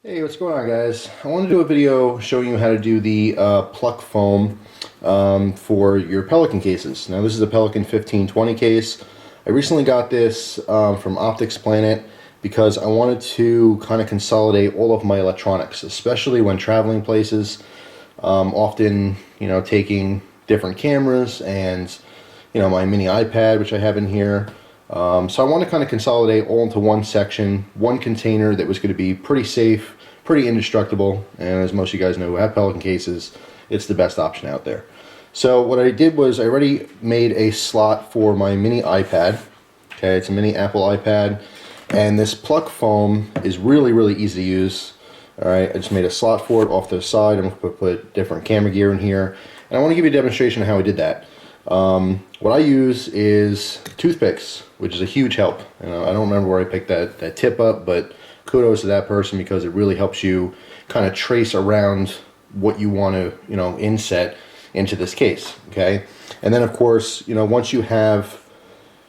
Hey, what's going on, guys? I want to do a video showing you how to do the pluck foam for your Pelican cases. Now, this is a Pelican 1520 case. I recently got this from Optics Planet because I wanted to kind of consolidate all of my electronics, especially when traveling places, often, taking different cameras and, my mini iPad, which I have in here. So I want to kind of consolidate all into one section, one container that was going to be pretty safe, pretty indestructible, and as most of you guys know who have Pelican cases, it's the best option out there. So what I did was I already made a slot for my mini iPad. Okay, it's a mini Apple iPad, and this pluck foam is really easy to use. Alright, I just made a slot for it off to the side. I'm going to put different camera gear in here, and I want to give you a demonstration of how I did that. What I use is toothpicks, which is a huge help. I don't remember where I picked that tip up, but kudos to that person because it really helps you kind of trace around what you want to, inset into this case, okay? And then, of course, once you have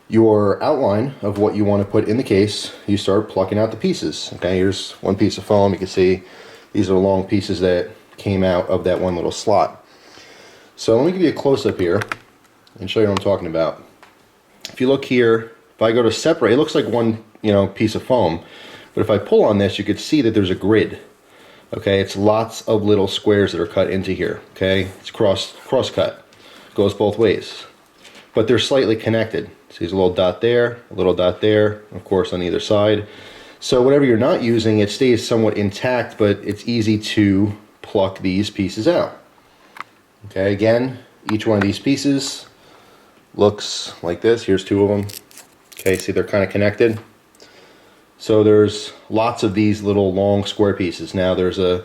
your outline of what you want to put in the case, you start plucking out the pieces, okay? Here's one piece of foam. You can see these are the long pieces that came out of that one little slot. So let me give you a close-up here and show you what I'm talking about. If you look here, if I go to separate, it looks like one, piece of foam, but if I pull on this, you can see that there's a grid. Okay, it's lots of little squares that are cut into here. Okay, it's cross cut, goes both ways, but they're slightly connected. See, there's a little dot there, a little dot there, of course on either side. So whatever you're not using, it stays somewhat intact, but it's easy to pluck these pieces out. Okay, again, each one of these pieces looks like this. Here's two of them. Okay, see they're kind of connected. So there's lots of these little long square pieces. Now there's a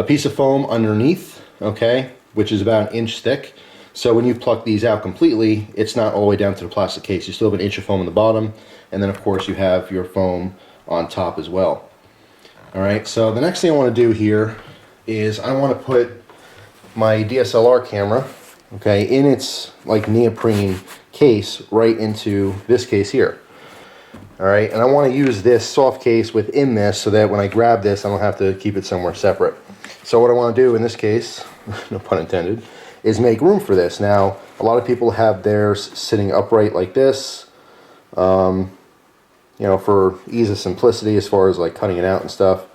piece of foam underneath, okay, which is about an inch thick. So when you pluck these out completely, it's not all the way down to the plastic case. You still have an inch of foam on the bottom, and then of course you have your foam on top as well. Alright, so the next thing I want to do here is I want to put my DSLR camera, okay, in its like neoprene case right into this case here. Alright, and I want to use this soft case within this so that when I grab this I don't have to keep it somewhere separate. So what I want to do in this case, no pun intended, is make room for this. Now a lot of people have theirs sitting upright like this, for ease of simplicity as far as like cutting it out and stuff.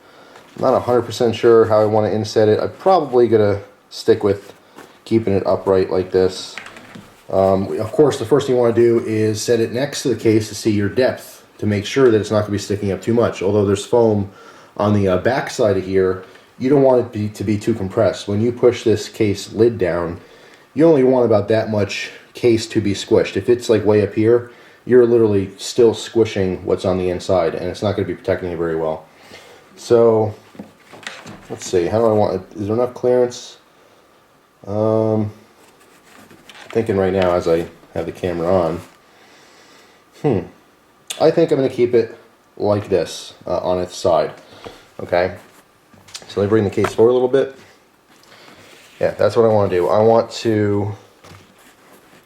I'm not 100% sure how I want to inset it. I'm probably going to stick with keeping it upright like this. Of course, the first thing you want to do is set it next to the case to see your depth, to make sure that it's not going to be sticking up too much. Although there's foam on the back side of here, you don't want it to be too compressed. When you push this case lid down, you only want about that much case to be squished. If it's like way up here, you're literally still squishing what's on the inside, and it's not going to be protecting it very well. So, let's see, how do I want it? Is there enough clearance? Thinking right now as I have the camera on. I think I'm going to keep it like this on its side. Okay. So let me bring the case forward a little bit. Yeah, that's what I want to do. I want to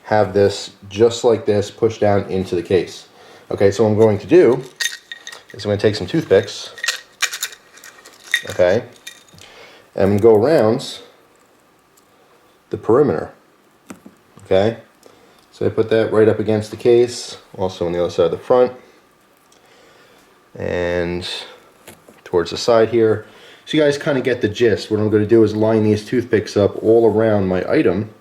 have this just like this pushed down into the case. Okay, so what I'm going to do is I'm going to take some toothpicks. Okay. And I'm going to go around the perimeter. Okay, so I put that right up against the case, also on the other side of the front, and towards the side here. So you guys kind of get the gist. What I'm going to do is line these toothpicks up all around my item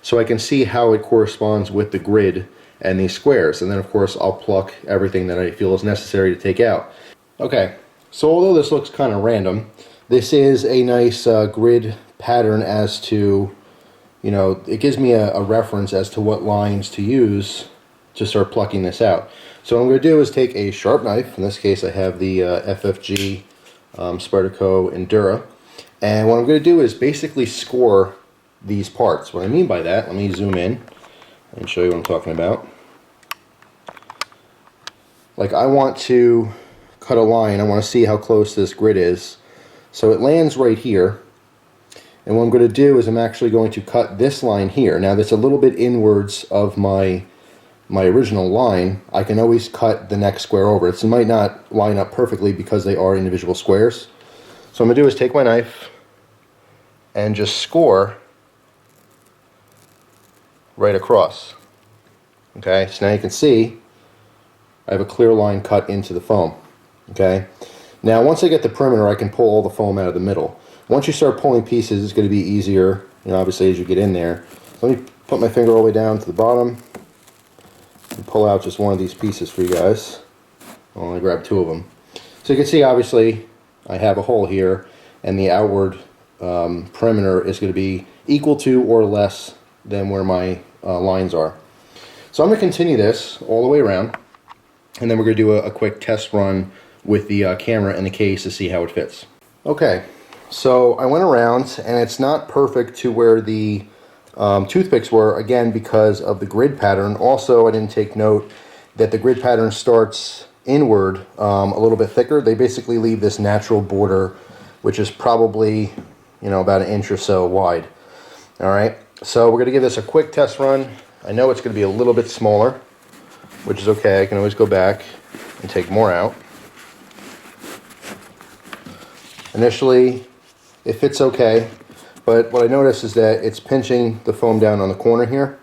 so I can see how it corresponds with the grid and these squares. And then of course I'll pluck everything that I feel is necessary to take out. Okay, so although this looks kind of random, this is a nice grid pattern as to, it gives me a reference as to what lines to use to start plucking this out. So what I'm going to do is take a sharp knife. In this case I have the FFG Spyderco Endura. And what I'm going to do is basically score these parts. What I mean by that, let me zoom in and show you what I'm talking about. Like I want to cut a line. I want to see how close this grid is. So it lands right here. And what I'm going to do is I'm actually going to cut this line here. Now that's a little bit inwards of my original line. I can always cut the next square over. It might not line up perfectly because they are individual squares. So what I'm going to do is take my knife and just score right across. Okay, so now you can see I have a clear line cut into the foam. Okay, now once I get the perimeter, I can pull all the foam out of the middle. Once you start pulling pieces, it's going to be easier, obviously, as you get in there. Let me put my finger all the way down to the bottom and pull out just one of these pieces for you guys. I'll only grab two of them. So you can see, obviously, I have a hole here, and the outward perimeter is going to be equal to or less than where my lines are. So I'm going to continue this all the way around, and then we're going to do a quick test run with the camera and the case to see how it fits. Okay, so I went around, and it's not perfect to where the toothpicks were, again, because of the grid pattern. Also, I didn't take note that the grid pattern starts inward a little bit thicker. They basically leave this natural border, which is probably, about an inch or so wide. All right, so we're going to give this a quick test run. I know it's going to be a little bit smaller, which is okay. I can always go back and take more out. Initially, it fits okay, but what I noticed is that it's pinching the foam down on the corner here,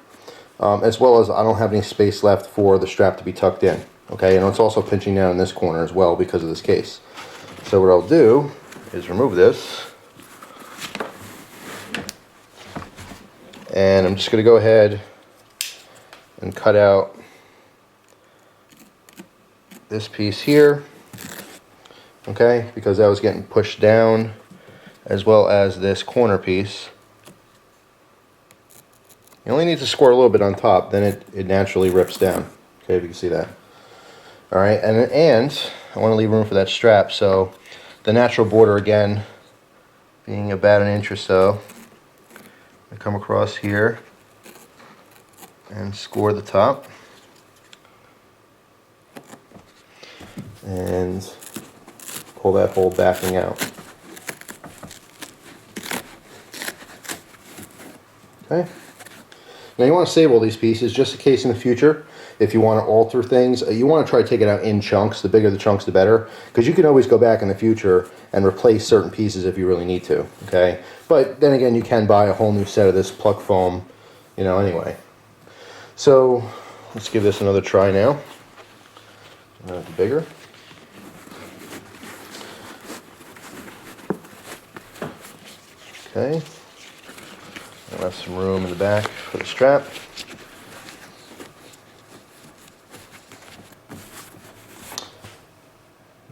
as well as I don't have any space left for the strap to be tucked in. Okay, and it's also pinching down in this corner as well because of this case. So what I'll do is remove this, and I'm just going to go ahead and cut out this piece here, okay, because that was getting pushed down, as well as this corner piece. You only need to score a little bit on top, then it naturally rips down. Okay, if you can see that. All right, and I want to leave room for that strap, so the natural border, again, being about an inch or so, I come across here and score the top, and pull that hole backing out. Okay. Now you want to save all these pieces just in case in the future, if you want to alter things, you want to try to take it out in chunks. The bigger the chunks, the better, because you can always go back in the future and replace certain pieces if you really need to. Okay, but then again, you can buy a whole new set of this Pluck foam, anyway. So let's give this another try now. Bigger. Okay. I left some room in the back for the strap.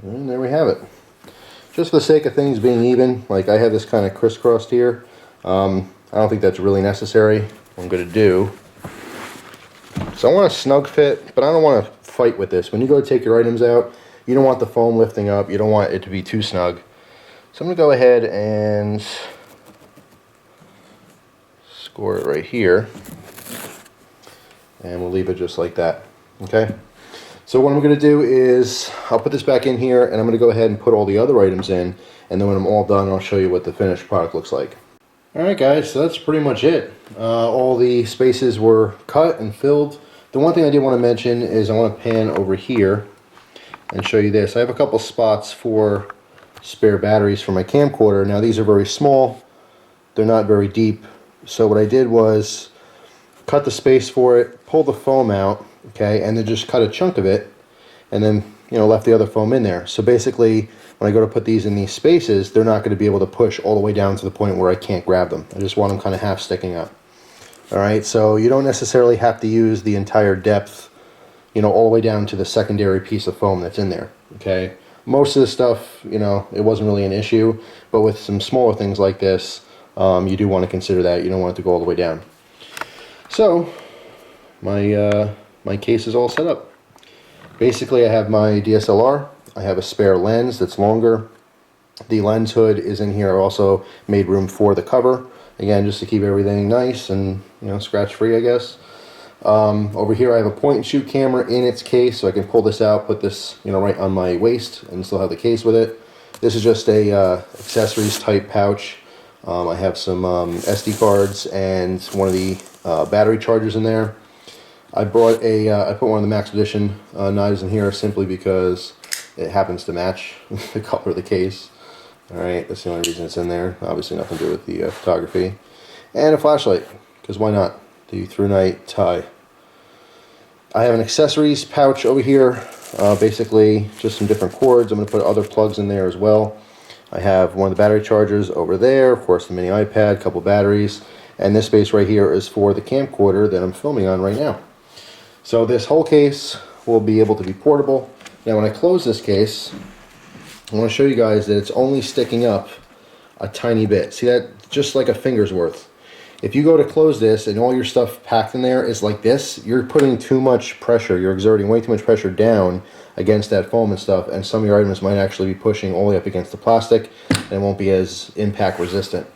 And there we have it. Just for the sake of things being even, like I have this kind of crisscrossed here. I don't think that's really necessary. What I'm going to do, so I want a snug fit, but I don't want to fight with this. When you go to take your items out, you don't want the foam lifting up. You don't want it to be too snug. So I'm going to go ahead and score it right here, and we'll leave it just like that. Okay, so what I'm going to do is I'll put this back in here, and I'm going to go ahead and put all the other items in, and then when I'm all done, I'll show you what the finished product looks like. Alright guys, so that's pretty much it. All the spaces were cut and filled. The one thing I did want to mention is I want to pan over here and show you this. I have a couple spots for spare batteries for my camcorder. Now these are very small, they're not very deep. So what I did was cut the space for it, pull the foam out, okay, and then just cut a chunk of it, and then left the other foam in there. So basically, when I go to put these in these spaces, they're not going to be able to push all the way down to the point where I can't grab them. I just want them kind of half sticking up. All right, so you don't necessarily have to use the entire depth, all the way down to the secondary piece of foam that's in there. Okay, most of the stuff, it wasn't really an issue, but with some smaller things like this, you do want to consider that. You don't want it to go all the way down. So my case is all set up. Basically, I have my DSLR. I have a spare lens that's longer. The lens hood is in here. I also made room for the cover, again, just to keep everything nice and scratch free, I guess. Over here I have a point and shoot camera in its case, so I can pull this out, put this right on my waist, and still have the case with it. This is just a accessories type pouch. I have some SD cards and one of the battery chargers in there. I brought I put one of the Max Edition knives in here simply because it happens to match the color of the case. Alright, that's the only reason it's in there. Obviously nothing to do with the photography. And a flashlight, because why not? The through night tie. I have an accessories pouch over here. Basically just some different cords. I'm going to put other plugs in there as well. I have one of the battery chargers over there, of course the mini iPad, a couple batteries, and this space right here is for the camcorder that I'm filming on right now. So this whole case will be able to be portable. Now when I close this case, I want to show you guys that it's only sticking up a tiny bit. See that? Just like a finger's worth. If you go to close this and all your stuff packed in there is like this, you're putting too much pressure. You're exerting way too much pressure down against that foam and stuff, and some of your items might actually be pushing all the way up against the plastic and it won't be as impact resistant.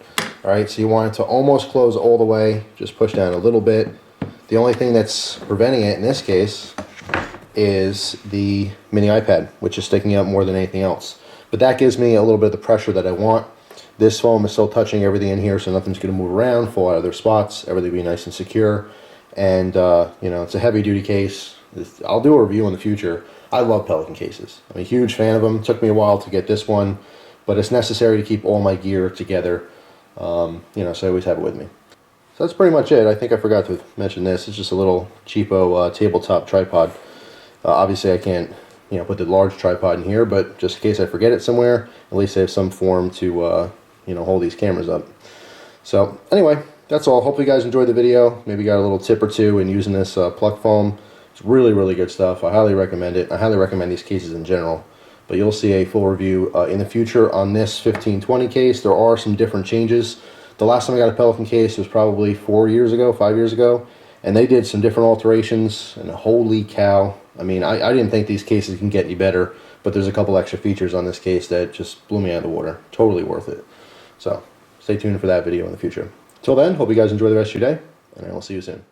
Alright, so you want it to almost close all the way, just push down a little bit. The only thing that's preventing it in this case is the mini iPad, which is sticking up more than anything else. But that gives me a little bit of the pressure that I want. This foam is still touching everything in here, so nothing's going to move around, fall out of their spots. Everything will be nice and secure. And, you know, it's a heavy-duty case. I'll do a review in the future. I love Pelican cases. I'm a huge fan of them. It took me a while to get this one, but it's necessary to keep all my gear together. You know, so I always have it with me. So that's pretty much it. I think I forgot to mention this. It's just a little cheapo tabletop tripod. Obviously, I can't, you know, put the large tripod in here, but just in case I forget it somewhere, at least I have some form to, you know, hold these cameras up. So anyway, that's all. Hopefully you guys enjoyed the video. Maybe got a little tip or two in using this Pluck foam. It's really, really good stuff. I highly recommend it. I highly recommend these cases in general. But you'll see a full review in the future on this 1520 case. There are some different changes. The last time I got a Pelican case was probably 4 years ago, 5 years ago. And they did some different alterations. And holy cow. I mean, I didn't think these cases can get any better. But there's a couple extra features on this case that just blew me out of the water. Totally worth it. So stay tuned for that video in the future. Till then, hope you guys enjoy the rest of your day. And I will see you soon.